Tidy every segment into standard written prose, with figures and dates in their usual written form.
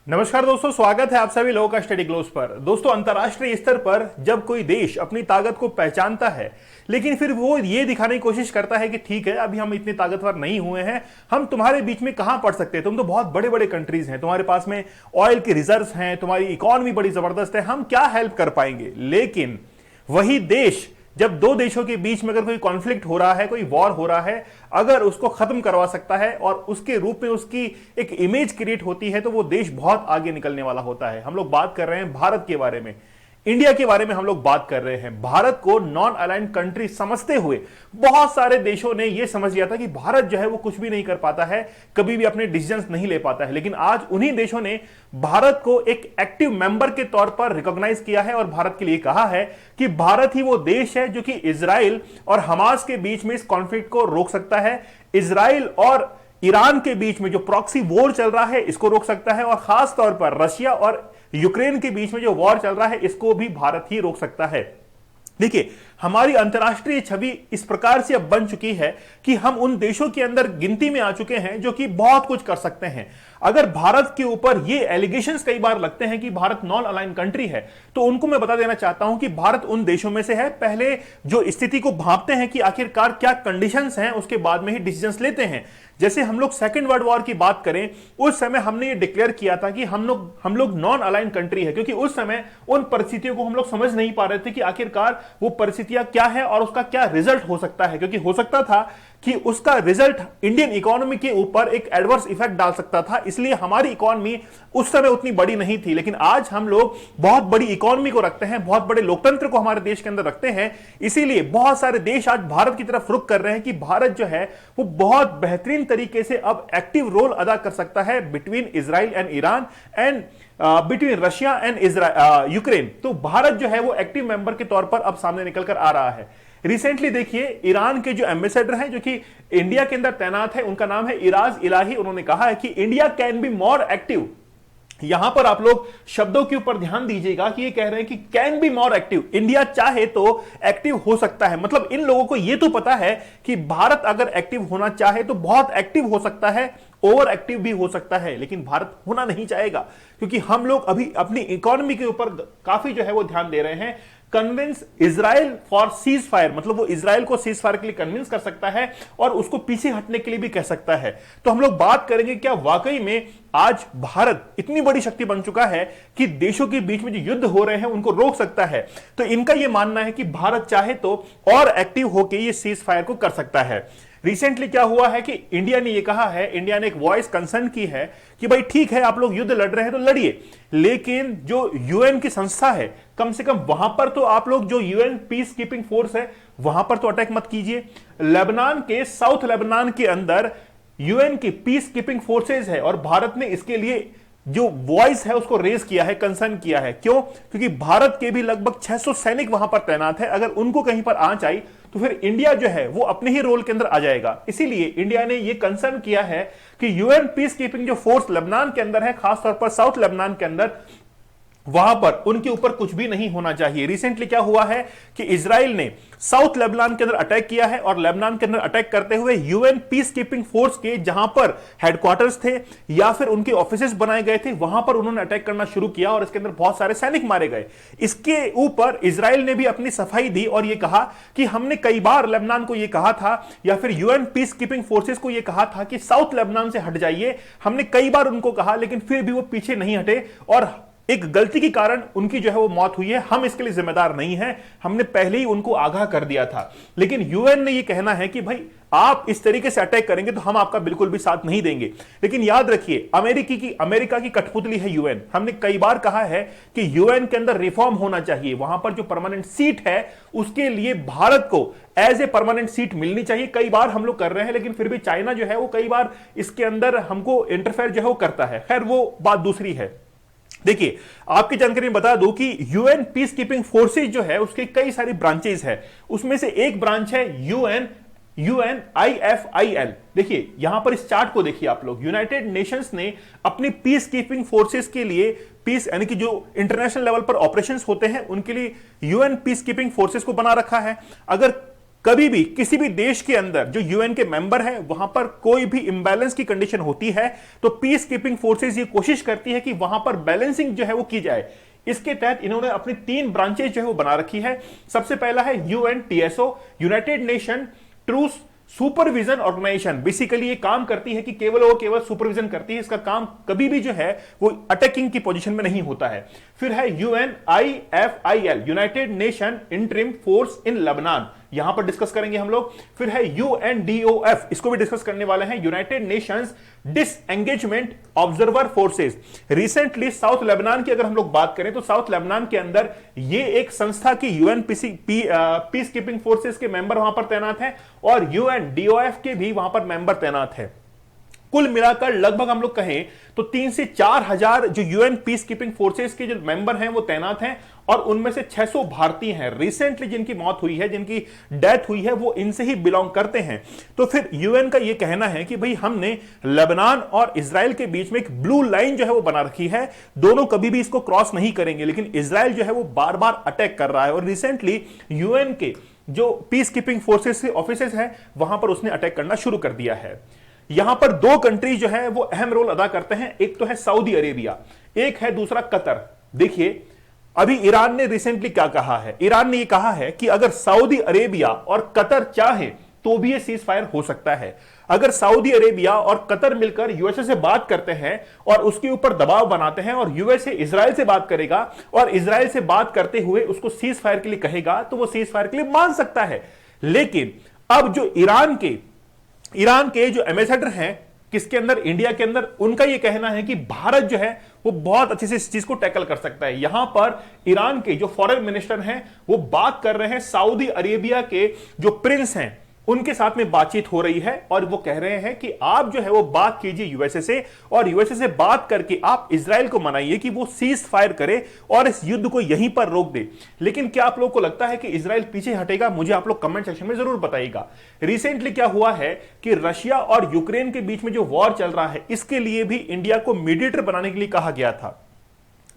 नमस्कार दोस्तों, स्वागत है आप सभी लोगों का स्टडी ग्लोस पर। दोस्तों, अंतर्राष्ट्रीय स्तर पर जब कोई देश अपनी ताकत को पहचानता है लेकिन फिर वो ये दिखाने की कोशिश करता है कि ठीक है, अभी हम इतने ताकतवर नहीं हुए हैं, हम तुम्हारे बीच में कहां पड़ सकते हैं, तुम तो बहुत बड़े बड़े कंट्रीज हैं, तुम्हारे पास में ऑयल के रिजर्व्स हैं, तुम्हारी इकोनॉमी बड़ी जबरदस्त है, हम क्या हेल्प कर पाएंगे। लेकिन वही देश जब दो देशों के बीच में अगर कोई कॉन्फ्लिक्ट हो रहा है, कोई वॉर हो रहा है, अगर उसको खत्म करवा सकता है और उसके रूप में उसकी एक इमेज क्रिएट होती है तो वो देश बहुत आगे निकलने वाला होता है। हम लोग बात कर रहे हैं भारत के बारे में, इंडिया के बारे में हम लोग बात कर रहे हैं। भारत को नॉन अलाइंड कंट्री समझते हुए बहुत सारे देशों ने यह समझ लिया था कि भारत जो है वो कुछ भी नहीं कर पाता है, कभी भी अपने डिसीजंस नहीं ले पाता है। लेकिन आज उन्हीं देशों ने भारत को एक एक्टिव मेंबर के तौर पर रिकॉग्नाइज किया है और भारत के लिए कहा है कि भारत ही वो देश है जो कि इजराइल और हमास के बीच में इस कॉन्फ्लिक्ट को रोक सकता है, इजराइल और ईरान के बीच में जो प्रॉक्सी वॉर चल रहा है इसको रोक सकता है, और खास तौर पर रशिया और यूक्रेन के बीच में जो वॉर चल रहा है इसको भी भारत ही रोक सकता है। देखिए, हमारी अंतर्राष्ट्रीय छवि इस प्रकार से अब बन चुकी है कि हम उन देशों के अंदर गिनती में आ चुके हैं जो कि बहुत कुछ कर सकते हैं। अगर भारत के ऊपर ये एलिगेशंस कई बार लगते हैं कि भारत नॉन अलाइन कंट्री है, तो उनको मैं बता देना चाहता हूं कि भारत उन देशों में से है पहले जो स्थिति को भांपते हैं कि आखिरकार क्या कंडीशंस हैं, उसके बाद में ही डिसीजंस लेते हैं। जैसे हम लोग सेकेंड वर्ल्ड वॉर की बात करें, उस समय हमने ये डिक्लेयर किया था कि हम लोग नॉन अलाइन कंट्री है, क्योंकि उस समय उन परिस्थितियों को हम लोग समझ नहीं पा रहे थे कि आखिरकार वो परिस्थितियां क्या है और उसका क्या रिजल्ट हो सकता है, क्योंकि हो सकता था कि उसका रिजल्ट इंडियन इकोनॉमी के ऊपर एक एडवर्स इफेक्ट डाल सकता था। इसलिए हमारी इकोनॉमी उस समय उतनी बड़ी नहीं थी, लेकिन आज हम लोग बहुत बड़ी इकोनॉमी को रखते हैं, बहुत बड़े लोकतंत्र को हमारे देश के अंदर रखते हैं। इसीलिए बहुत सारे देश आज भारत की तरफ रुख कर रहे हैं कि भारत जो है वो बहुत बेहतरीन तरीके से अब एक्टिव रोल अदा कर सकता है between Israel and Iran and between Russia and Ukraine. तो भारत जो है वो एक्टिव मेंबर के तौर पर अब सामने निकलकर आ रहा है। रिसेंटली देखिए, ईरान के जो एम्बेसडर हैं जो कि इंडिया के अंदर तैनात है, उनका नाम है इराज इलाही, उन्होंने कहा है कि India can be more active. यहां पर आप लोग शब्दों के ऊपर ध्यान दीजिएगा कि ये कह रहे हैं कि can be more active, India चाहे तो एक्टिव हो सकता है। मतलब इन लोगों को यह तो पता है कि भारत अगर एक्टिव होना चाहे तो बहुत एक्टिव हो सकता है, ओवर एक्टिव भी हो सकता है, लेकिन भारत होना नहीं चाहेगा, क्योंकि हम लोग अभी अपनी इकोनॉमी के ऊपर काफी जो है वो ध्यान दे रहे हैं। Convince Israel for cease fire, मतलब वो इजराइल को सीज फायर के लिए कन्विंस कर सकता है और उसको पीछे हटने के लिए भी कह सकता है। तो हम लोग बात करेंगे क्या वाकई में आज भारत इतनी बड़ी शक्ति बन चुका है कि देशों के बीच में जो युद्ध हो रहे हैं उनको रोक सकता है। तो इनका यह मानना है कि भारत चाहे तो और एक्टिव होकर ये सीज फायर को कर सकता है। रिसेंटली क्या हुआ है कि इंडिया ने यह कहा है, इंडिया ने एक वॉइस कंसर्न की है कि भाई ठीक है, आप लोग युद्ध लड़ रहे हैं तो लड़िए, लेकिन जो यूएन की संस्था है कम से कम वहां पर तो आप लोग, जो यूएन पीस कीपिंग फोर्स है वहां पर तो अटैक मत कीजिए। लेबनान के, साउथ लेबनान के अंदर यूएन की पीस कीपिंग फोर्सेज है और भारत ने इसके लिए जो वॉइस है उसको रेज किया है, कंसर्न किया है। क्यों? क्योंकि भारत के भी लगभग 600 सैनिक वहां पर तैनात है। अगर उनको कहीं पर आंच आई तो फिर इंडिया जो है वो अपने ही रोल के अंदर आ जाएगा। इसीलिए इंडिया ने यह कंसर्न किया है कि यूएन पीस कीपिंग जो फोर्स लेबनान के अंदर है, खासतौर पर साउथ लेबनान के अंदर, वहां पर उनके ऊपर कुछ भी नहीं होना चाहिए। रिसेंटली क्या हुआ है कि इजराइल ने साउथ लेबनान के अंदर अटैक किया है और लेबनान के अंदर अटैक करते हुए यूएन पीस कीपिंग फोर्स के जहां पर हेडक्वार्टर्स थे या फिर उनके ऑफिसेस बनाए गए थे वहां पर उन्होंने अटैक करना शुरू किया और इसके अंदर बहुत सारे सैनिक मारे गए। इसके ऊपर इजराइल ने भी अपनी सफाई दी और यह कहा कि हमने कई बार लेबनान को यह कहा था या फिर यूएन पीस कीपिंग फोर्सेस को यह कहा था कि साउथ लेबनान से हट जाइए। हमने कई बार उनको कहा, लेकिन फिर भी वो पीछे नहीं हटे और एक गलती के कारण उनकी जो है वो मौत हुई है। हम इसके लिए जिम्मेदार नहीं हैं, हमने पहले ही उनको आगाह कर दिया था। लेकिन यूएन ने ये कहना है कि भाई आप इस तरीके से अटैक करेंगे तो हम आपका बिल्कुल भी साथ नहीं देंगे। लेकिन याद रखिए, अमेरिका की कठपुतली है यूएन। हमने कई बार कहा है कि यूएन के अंदर रिफॉर्म होना चाहिए, वहां पर जो परमानेंट सीट है उसके लिए भारत को एज ए परमानेंट सीट मिलनी चाहिए। कई बार हम लोग कर रहे हैं, लेकिन फिर भी चाइना जो है वो कई बार इसके अंदर हमको इंटरफेयर जो है वो करता है। खैर वो बात दूसरी है। देखिए, आपकी जानकारी में बता दूं कि यूएन पीस कीपिंग फोर्सेज जो है उसके कई सारी ब्रांचेस है। उसमें से एक ब्रांच है UNIFIL। देखिए यहां पर इस चार्ट को देखिए आप लोग, यूनाइटेड नेशंस ने अपनी पीस कीपिंग फोर्सेस के लिए, पीस यानी कि जो इंटरनेशनल लेवल पर ऑपरेशंस होते हैं उनके लिए यूएन पीस कीपिंग फोर्सेस को बना रखा है। अगर कभी भी किसी भी देश के अंदर जो यूएन के मेंबर है वहां पर कोई भी इंबैलेंस की कंडीशन होती है तो पीस कीपिंग फोर्सेस ये कोशिश करती है कि वहां पर बैलेंसिंग जो है वो की जाए। इसके तहत इन्होंने अपनी 3 ब्रांचेज जो है वो बना रखी है। सबसे पहला है UNTSO, united nation truce supervision organisation. Basically ये काम करती है कि केवल और केवल सुपरविजन करती है, इसका काम कभी भी जो है वो अटैकिंग की पोजीशन में नहीं होता है। फिर है UNIFIL, united nation interim force in Lebanon, यहां पर डिस्कस करेंगे हम लोग। फिर है यूएनडीओएफ, इसको भी डिस्कस करने वाले हैं, United Nations disengagement observer forces. Recently south Lebanon की अगर हम लोग बात करें तो साउथ लेबनान के अंदर ये एक संस्था की यूएन पीस कीपिंग फोर्सेस के मेंबर वहां पर तैनात हैं और यूएनडीओएफ के भी वहां पर मेंबर तैनात है। कुल मिलाकर लगभग हम लोग कहें तो 3 से 4 हजार जो यूएन पीस कीपिंग फोर्सेस के जो मेंबर हैं वो तैनात हैं और उनमें से 600 भारतीय हैं। रिसेंटली जिनकी मौत हुई है, जिनकी डेथ हुई है, वो इनसे ही बिलोंग करते हैं। तो फिर यूएन का ये कहना है कि भाई हमने लेबनान और इजराइल के बीच में एक ब्लू लाइन जो है वो बना रखी है, दोनों कभी भी इसको क्रॉस नहीं करेंगे, लेकिन इजराइल जो है वो बार बार अटैक कर रहा है और रिसेंटली यूएन के जो पीस कीपिंग फोर्सेस के ऑफिसेस हैं वहां पर उसने अटैक करना शुरू कर दिया है। यहां पर 2 कंट्री जो है वो अहम रोल अदा करते हैं, एक तो है सऊदी अरेबिया, एक है दूसरा कतर। देखिए अभी ईरान ने रिसेंटली क्या कहा है, ईरान ने ये कहा है कि अगर सऊदी अरेबिया और कतर चाहे तो भी ये सीज फायर हो सकता है। अगर सऊदी अरेबिया और कतर मिलकर यूएसए से बात करते हैं और उसके ऊपर दबाव बनाते हैं और यूएसए इजराइल से बात करेगा और इजराइल से बात करते हुए उसको सीज फायर के लिए कहेगा तो वो सीज फायर के लिए मान सकता है। लेकिन अब जो ईरान के जो एम्बेसडर हैं किसके अंदर, इंडिया के अंदर, उनका यह कहना है कि भारत जो है वो बहुत अच्छे से इस चीज को टैकल कर सकता है। यहां पर ईरान के जो फॉरेन मिनिस्टर हैं वो बात कर रहे हैं सऊदी अरेबिया के जो प्रिंस हैं उनके साथ में बातचीत हो रही है और वो कह रहे हैं कि आप जो है वो बात कीजिए यूएसए से और यूएसए से बात करके आप इजराइल को मनाइए कि वो सीज फायर करे और इस युद्ध को यहीं पर रोक दे। लेकिन क्या आप लोगों को लगता है कि इजराइल पीछे हटेगा? मुझे आप लोग कमेंट सेक्शन में जरूर बताइएगा। रिसेंटली क्या हुआ है कि रशिया और यूक्रेन के बीच में जो वॉर चल रहा है इसके लिए भी इंडिया को मीडिएटर बनाने के लिए कहा गया था।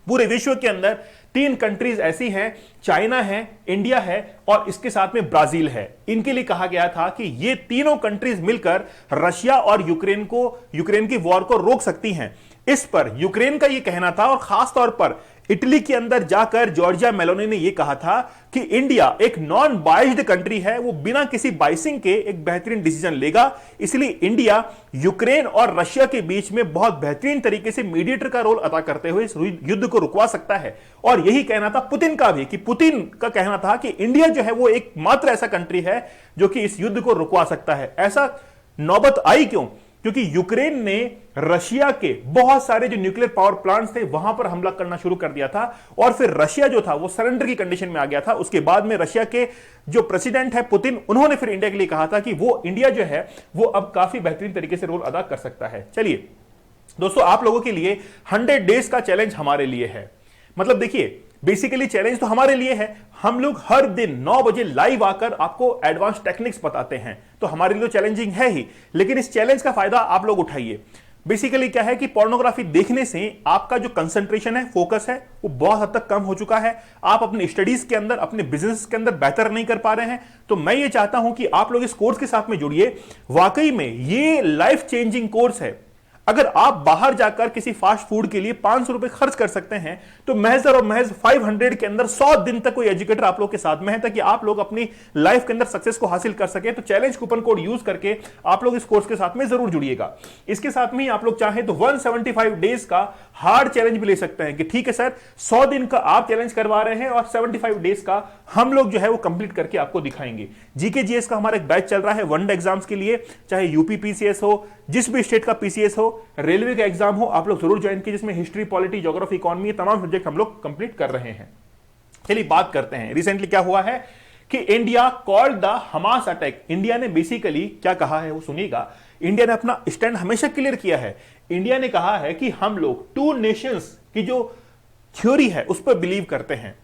पूरे विश्व के अंदर 3 कंट्रीज ऐसी हैं, चाइना है, इंडिया है और इसके साथ में ब्राजील है। इनके लिए कहा गया था कि ये तीनों कंट्रीज मिलकर रशिया और यूक्रेन की वॉर को रोक सकती हैं। इस पर यूक्रेन का यह कहना था और खास तौर पर इटली के अंदर जाकर जॉर्जिया मेलोनी ने यह कहा था कि इंडिया एक नॉन बाइस्ड कंट्री है, वो बिना किसी बाइसिंग के एक बेहतरीन डिसीजन लेगा, इसलिए इंडिया यूक्रेन और रशिया के बीच में बहुत बेहतरीन तरीके से मीडिएटर का रोल अदा करते हुए इस युद्ध को रुकवा सकता है। और यही कहना था पुतिन का भी, कि पुतिन का कहना था कि इंडिया जो है वो एकमात्र ऐसा कंट्री है जो कि इस युद्ध को रुकवा सकता है। ऐसा नौबत आई क्यों? क्योंकि यूक्रेन ने रशिया के बहुत सारे जो न्यूक्लियर पावर प्लांट्स थे वहां पर हमला करना शुरू कर दिया था और फिर रशिया जो था वो सरेंडर की कंडीशन में आ गया था। उसके बाद में रशिया के जो प्रेसिडेंट है पुतिन, उन्होंने फिर इंडिया के लिए कहा था कि वो इंडिया जो है वो अब काफी बेहतरीन तरीके से रोल अदा कर सकता है। चलिए दोस्तों, आप लोगों के लिए 100 डेज का चैलेंज हमारे लिए है। मतलब देखिए, बेसिकली चैलेंज तो हमारे लिए है, हम लोग हर दिन 9 बजे लाइव आकर आपको एडवांस टेक्निक्स बताते हैं, तो हमारे लिए तो चैलेंजिंग है ही, लेकिन इस चैलेंज का फायदा आप लोग उठाइए। बेसिकली क्या है कि पोर्नोग्राफी देखने से आपका जो कंसंट्रेशन है, फोकस है, वो बहुत हद तक कम हो चुका है। आप अपनी स्टडीज के अंदर, अपने बिजनेस के अंदर बेहतर नहीं कर पा रहे हैं। तो मैं ये चाहता हूं कि आप लोग इस कोर्स के साथ में जुड़िए। वाकई में ये लाइफ चेंजिंग कोर्स है। अगर आप बाहर जाकर किसी फास्ट फूड के लिए 500 रुपए खर्च कर सकते हैं तो महज और महज 500 के अंदर 100 दिन तक कोई एजुकेटर आप लोग के साथ में है, ताकि आप लोग अपनी लाइफ के अंदर सक्सेस को हासिल कर सके। तो चैलेंज कूपन कोड यूज करके आप लोग इस कोर्स के साथ में जरूर जुड़िएगा। इसके साथ में ही आप लोग चाहें तो 175 डेज का हार्ड चैलेंज भी ले सकते हैं कि ठीक है सर, 100 दिन का आप चैलेंज करवा रहे हैं और 75 डेज का हम लोग जो है वो कंप्लीट करके आपको दिखाएंगे। जीके जीएस का हमारा एक बैच चल रहा है वनडे एग्जाम्स के लिए, चाहे यूपी पीसीएस हो, जिस भी स्टेट का पीसीएस हो, रेलवे का एग्जाम हो, आप लोग जरूर ज्वाइन कीजिए, जिसमें हिस्ट्री, पॉलिटी, ज्योग्राफी, इकोनॉमी, तमाम सब्जेक्ट हम लोग कंप्लीट कर रहे हैं। चलिए बात करते हैं, रिसेंटली क्या हुआ है कि India called the Hamas attack. India ने बेसिकली क्या कहा है वो सुनिएगा। इंडिया ने अपना स्टैंड हमेशा क्लियर किया है। इंडिया ने कहा है कि हम लोग 2 नेशंस की जो थ्योरी है उस पर बिलीव करते हैं।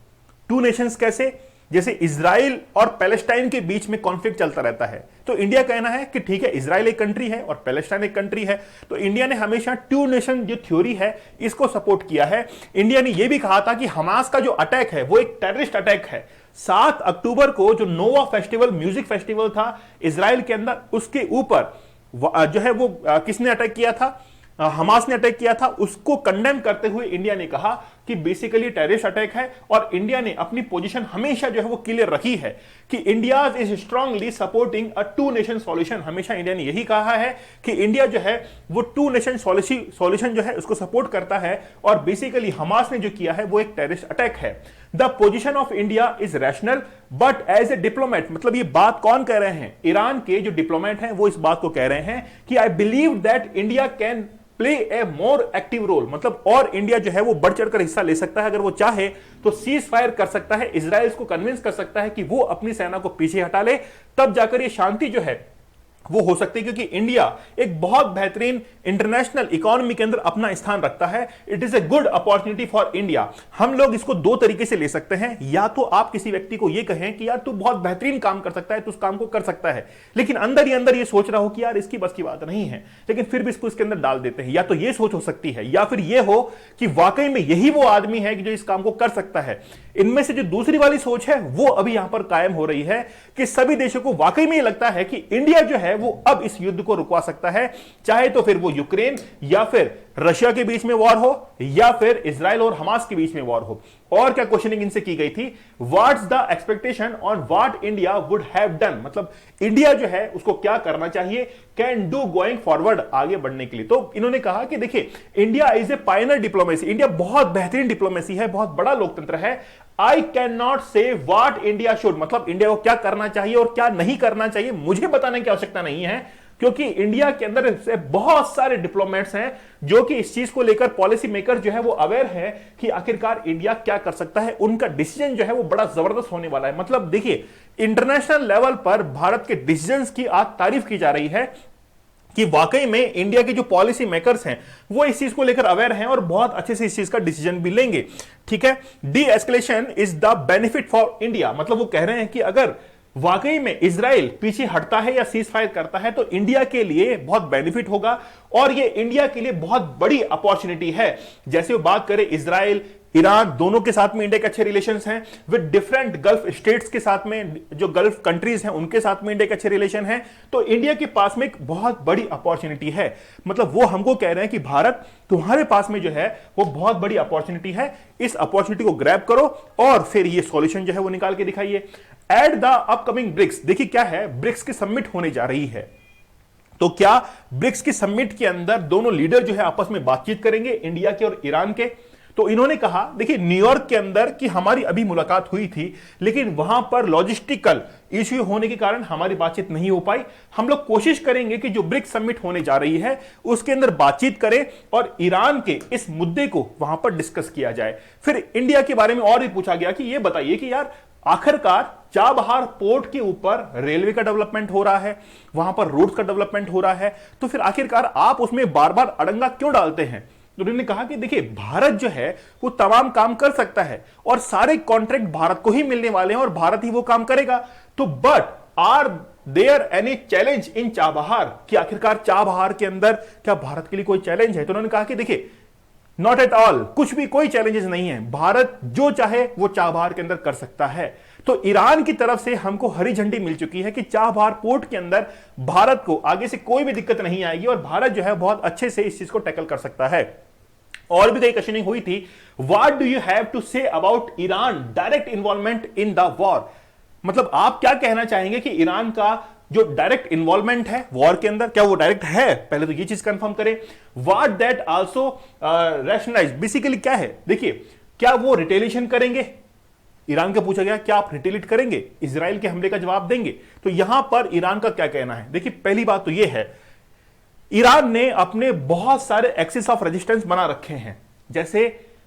2 नेशंस कैसे? जैसे इजराइल और पैलेस्टाइन के बीच में कॉन्फ्लिक्ट चलता रहता है, तो इंडिया कहना है कि ठीक है, इजराइल एक कंट्री है और पैलेस्टाइन एक कंट्री है। तो इंडिया ने हमेशा 2 नेशन जो थ्योरी है इसको सपोर्ट किया है। इंडिया ने यह भी कहा था कि हमास का जो अटैक है वो एक टेररिस्ट अटैक है। 7 अक्टूबर को जो नोवा फेस्टिवल, म्यूजिक फेस्टिवल था इजराइल के अंदर, उसके ऊपर जो है वो किसने अटैक किया था? हमास ने अटैक किया था। उसको कंडेम करते हुए इंडिया ने कहा कि बेसिकली टेररिस्ट अटैक है, और इंडिया ने अपनी पोजीशन हमेशा जो है वो क्लियर रखी है कि India is strongly supporting a two nation solution. हमेशा इंडिया ने यही कहा है कि इंडिया जो है वो टू नेशन सॉल्यूशन जो है उसको सपोर्ट करता है, और बेसिकली हमास ने जो किया है वो एक टेररिस्ट अटैक है। The position of India is rational but as a diplomat, मतलब ये बात कौन कह रहे हैं? ईरान के जो डिप्लोमेट हैं वो इस बात को कह रहे हैं कि I believe that India can play a more active role, मतलब और इंडिया जो है वो बढ़ चढ़कर हिस्सा ले सकता है। अगर वो चाहे तो सीज फायर कर सकता है, इजराइल को कन्विंस कर सकता है कि वो अपनी सेना को पीछे हटा ले, तब जाकर ये शांति जो है वो हो सकती है। क्योंकि इंडिया एक बहुत बेहतरीन इंटरनेशनल इकोनॉमी के अंदर अपना स्थान रखता है। It is a good opportunity for India. हम लोग इसको दो तरीके से ले सकते हैं, या तो आप किसी व्यक्ति को ये कहें कि यार तू बहुत बेहतरीन काम कर सकता है, तू उस काम को कर सकता है, लेकिन अंदर ही अंदर ये सोच रहा हो कि यार इसकी बस की बात नहीं है, लेकिन फिर भी इसको इसके अंदर डाल देते हैं। या तो ये सोच हो सकती है, या फिर ये हो कि वाकई में यही वो आदमी है कि जो इस काम को कर सकता है। इनमें से जो दूसरी वाली सोच है वो अभी यहां पर कायम हो रही है कि सभी देशों को वाकई में ये लगता है कि इंडिया जो है वो अब इस युद्ध को रुकवा सकता है, चाहे तो फिर वो यूक्रेन या फिर रशिया के बीच में वॉर हो, या फिर इजराइल और हमास के बीच में वॉर हो। और क्या क्वेश्चनिंग इनसे की गई थी? What's the expectation on what India would have done, मतलब इंडिया जो है उसको क्या करना चाहिए, कैन डू गोइंग फॉरवर्ड, आगे बढ़ने के लिए। तो इन्होंने कहा कि देखिए India is a Pioneer diplomacy, India बहुत बेहतरीन डिप्लोमेसी है, बहुत बड़ा लोकतंत्र है। आई कैन नॉट से व्हाट इंडिया शुड, मतलब इंडिया को क्या करना चाहिए और क्या नहीं करना चाहिए मुझे बताने की आवश्यकता नहीं है, क्योंकि इंडिया के अंदर से बहुत सारे डिप्लोमेट्स हैं जो कि इस चीज को लेकर पॉलिसी मेकर जो है वो अवेयर है कि आखिरकार इंडिया क्या कर सकता है। उनका डिसीजन जो है वो बड़ा जबरदस्त होने वाला है। मतलब देखिए इंटरनेशनल लेवल पर भारत के डिसीजंस की आज तारीफ की जा रही है कि वाकई में इंडिया के जो पॉलिसी मेकर्स हैं वो इस चीज को लेकर अवेयर हैं और बहुत अच्छे से इस चीज का डिसीजन भी लेंगे। ठीक है, D escalation is the benefit for India, मतलब वो कह रहे हैं कि अगर वाकई में इजराइल पीछे हटता है या सीज फायर करता है तो इंडिया के लिए बहुत बेनिफिट होगा, और ये इंडिया के लिए बहुत बड़ी अपॉर्चुनिटी है। जैसे वो बात करें इजराइल ईरान दोनों के साथ में इंडिया के अच्छे रिलेशंस हैं, विद डिफरेंट गल्फ स्टेट्स के साथ में, जो गल्फ कंट्रीज हैं उनके साथ में इंडिया के अच्छे रिलेशन हैं, तो इंडिया के पास में एक बहुत बड़ी अपॉर्चुनिटी है। मतलब वो हमको कह रहे हैं कि भारत तुम्हारे पास में जो है वो बहुत बड़ी अपॉर्चुनिटी है, इस अपॉर्चुनिटी को ग्रैब करो और फिर ये सॉल्यूशन जो है वो निकाल के दिखाइए। एट द अपकमिंग ब्रिक्स, देखिए क्या है, ब्रिक्स की समिट होने जा रही है, तो क्या ब्रिक्स की समिट के अंदर दोनों लीडर जो है आपस में बातचीत करेंगे, इंडिया के और ईरान के। तो इन्होंने कहा देखिए न्यूयॉर्क के अंदर कि हमारी अभी मुलाकात हुई थी, लेकिन वहां पर लॉजिस्टिकल इश्यू होने के कारण हमारी बातचीत नहीं हो पाई। हम लोग कोशिश करेंगे कि जो ब्रिक्स समिट होने जा रही है उसके अंदर बातचीत करें और ईरान के इस मुद्दे को वहां पर डिस्कस किया जाए। फिर इंडिया के बारे में और भी पूछा गया कि ये बताइए कि यार आखिरकार चाबहार पोर्ट के ऊपर रेलवे का डेवलपमेंट हो रहा है, वहां पर रोड्स का डेवलपमेंट हो रहा है, तो फिर आखिरकार आप उसमें बार बार अड़ंगा क्यों डालते हैं? तो उन्होंने कहा कि देखिए भारत जो है वो तमाम काम कर सकता है और सारे कॉन्ट्रैक्ट भारत को ही मिलने वाले हैं और भारत ही वो काम करेगा। तो but are there any challenge in Chabahar, कि आखिरकार चाबहार के अंदर क्या भारत के लिए कोई चैलेंज है? तो उन्होंने कहा कि देखिए नॉट एट ऑल, कुछ भी कोई चैलेंजेस नहीं है, भारत जो चाहे वो चाबहार के अंदर कर सकता है। तो ईरान की तरफ से हमको हरी झंडी मिल चुकी है कि चाबहार पोर्ट के अंदर भारत को आगे से कोई भी दिक्कत नहीं आएगी और भारत जो है बहुत अच्छे से इस चीज को टैकल कर सकता है। और भी कई क्वेश्चनिंग हुई थी, what do you have to say about Iran direct involvement in the war, मतलब आप क्या कहना चाहेंगे कि ईरान का जो डायरेक्ट इन्वॉल्वमेंट है वॉर के अंदर, क्या वो डायरेक्ट है? पहले तो ये चीज कंफर्म करें। What that also rationalize, basically क्या है, देखिए क्या वो रिटेलिएशन करेंगे? ईरान का पूछा गया क्या आप रिटेलिएट करेंगे, इजराइल के हमले का जवाब देंगे? तो यहां पर ईरान का क्या कहना है? देखिए पहली बात तो यह है, ईरान ने अपने बहुत सारे एक्सिस ऑफ रेजिस्टेंस बना रखे हैं, जैसे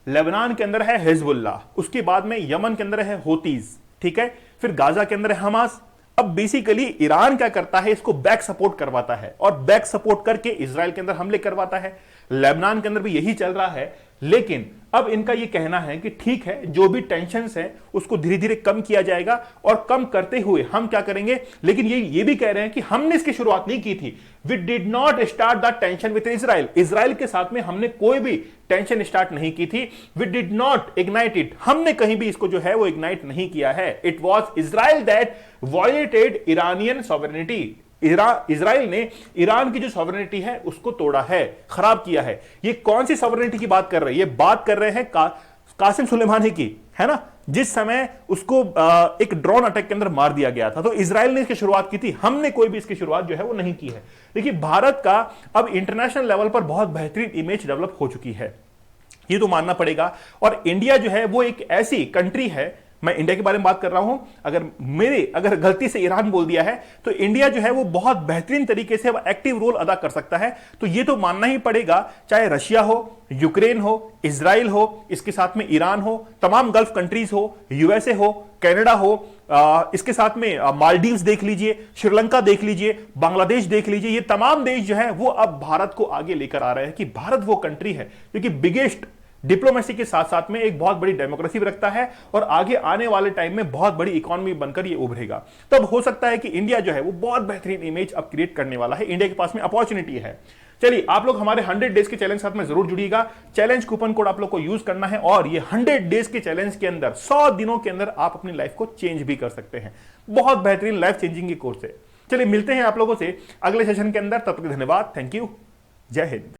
लेबनान के अंदर है हिजबुल्लाह, उसके बाद में यमन के अंदर है होतीज, ठीक है, फिर गाजा के अंदर है हमास। अब बेसिकली ईरान क्या करता है, इसको बैक सपोर्ट करवाता है और बैक सपोर्ट करके इजराइल के अंदर हमले करवाता है। लेबनान के अंदर भी यही चल रहा है लेकिन अब इनका यह कहना है कि ठीक है, जो भी टेंशन्स है उसको धीरे धीरे कम किया जाएगा, और कम करते हुए हम क्या करेंगे, लेकिन ये भी कह रहे हैं कि हमने इसकी शुरुआत नहीं की थी। We did not start the tension with Israel. Israel के साथ में हमने कोई भी टेंशन स्टार्ट नहीं की थी। We did not ignite it. हमने कहीं भी इसको जो है वो इग्नाइट नहीं किया है। It was Israel that violated Iranian sovereignty. Israel ने ईरान की जो सॉवरेनिटी है उसको तोड़ा है, खराब किया है। ये कौन सी सॉवरेनिटी की बात कर रहे हैं? ये बात कर रहे हैं कासिम सुलेमानी की, है ना, जिस समय उसको एक ड्रोन अटैक के अंदर मार दिया गया था। तो इजराइल ने इसकी शुरुआत की थी, हमने कोई भी इसकी शुरुआत जो है वो नहीं की है। देखिए, भारत का अब इंटरनेशनल लेवल पर बहुत बेहतरीन इमेज डेवलप हो चुकी है, ये तो मानना पड़ेगा। और इंडिया जो है वो एक ऐसी कंट्री है, मैं इंडिया के बारे में बात कर रहा हूं, अगर गलती से ईरान बोल दिया है तो इंडिया जो है वो बहुत बेहतरीन तरीके से एक्टिव रोल अदा कर सकता है। तो ये तो मानना ही पड़ेगा, चाहे रशिया हो, यूक्रेन हो, इजराइल हो, इसके साथ में ईरान हो, तमाम गल्फ कंट्रीज हो, यूएसए हो, कनाडा हो, इसके साथ में मालदीव्स देख लीजिए, श्रीलंका देख लीजिए, बांग्लादेश देख लीजिए, ये तमाम देश जो है वो अब भारत को आगे लेकर आ रहे हैं कि भारत वो कंट्री है जो कि बिगेस्ट डिप्लोमेसी के साथ साथ में एक बहुत बड़ी डेमोक्रेसी भी रखता है, और आगे आने वाले टाइम में बहुत बड़ी इकोनॉमी बनकर ये उभरेगा। तब हो सकता है कि इंडिया जो है वो बहुत बेहतरीन इमेज अब क्रिएट करने वाला है। इंडिया के पास में अपॉर्चुनिटी है। चलिए, आप लोग हमारे 100 डेज के चैलेंज साथ में जरूर जुड़िएगा। चैलेंज कूपन कोड आप लोग को यूज करना है, और ये 100 डेज के चैलेंज के अंदर 100 दिनों के अंदर आप अपनी लाइफ को चेंज भी कर सकते हैं। बहुत बेहतरीन लाइफ चेंजिंग कोर्स है। चलिए, मिलते हैं आप लोगों से अगले सेशन के अंदर। तब तक धन्यवाद, थैंक यू, जय हिंद।